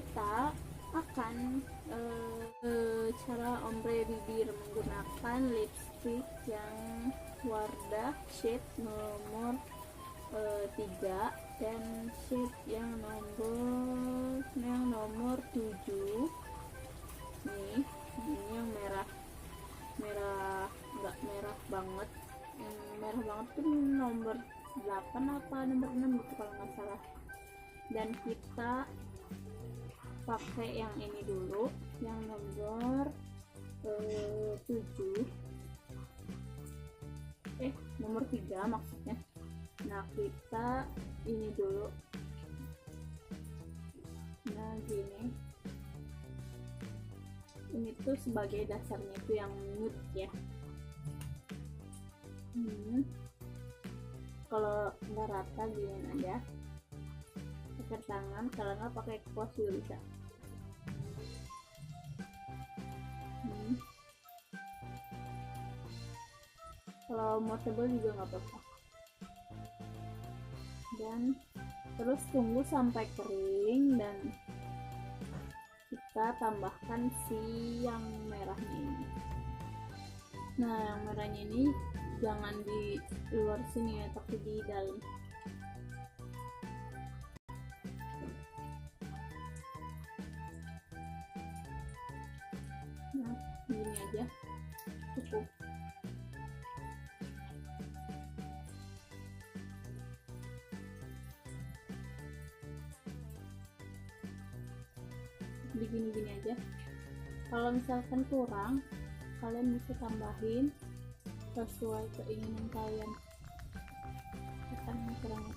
kita akan cara ombre bibir menggunakan lipstick yang warna shade nomor 3 dan shade yang nomor 7 nih. Ini yang merah nggak merah banget, yang merah banget tuh nomor 8 apa nomor 6 gitu kalau nggak salah. Dan kita pakai yang ini dulu, yang nomor 7 nomor 3 maksudnya. Nah, kita ini dulu, nah gini, ini tuh sebagai dasarnya itu yang nude ya. Kalau nggak rata gini aja pakai tangan, kalau nggak pakai kuas juga bisa. Kalau mau tebal juga nggak apa-apa. Dan terus tunggu sampai kering dan kita tambahkan si yang merahnya ini. Nah, yang merahnya ini jangan di luar sini ya, tapi di dalam. Nah, gini aja cukup. Begini-gini aja. Kalau misalkan kurang, kalian bisa tambahin sesuai keinginan kalian. Akan kurang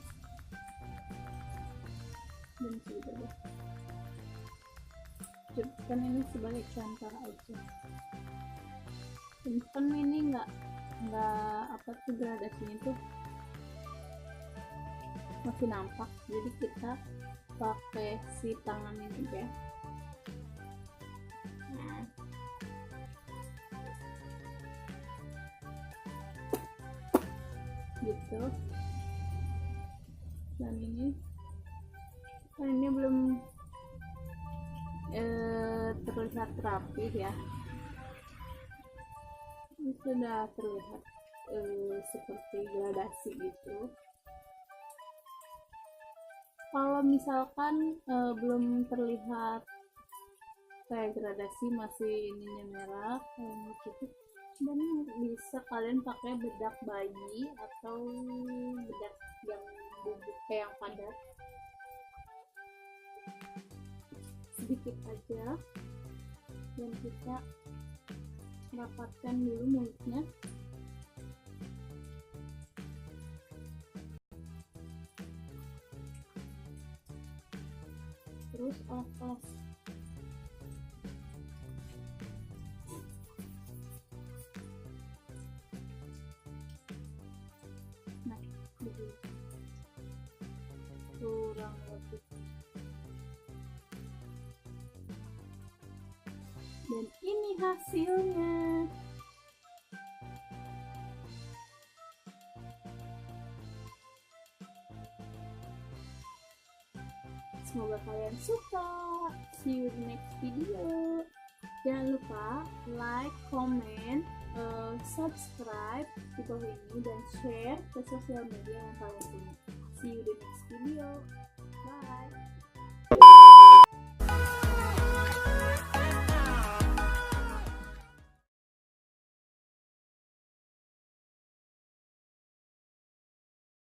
dan sudah deh. Kan ini sebagai contoh aja. Kan ini nggak apa tuh gradasinya tuh masih nampak, jadi kita pakai si tangan ini ya. Gitu. Dan ini belum terlihat rapi ya, ini sudah terlihat seperti gradasi gitu. Kalau misalkan belum terlihat kayak gradasi, masih ininya merah kayak gitu, dan bisa kalian pakai bedak bayi atau bedak yang bubuk kayak yang padat, sedikit aja. Dan kita rapatkan dulu mulutnya. Terus oles. Nah, begini kurang lebih. Dan ini hasilnya. Semoga kalian suka. See you in the next video. Jangan lupa like, comment, subscribe di bawah ini, dan share ke sosial media yang kalian punya. See you in the next video.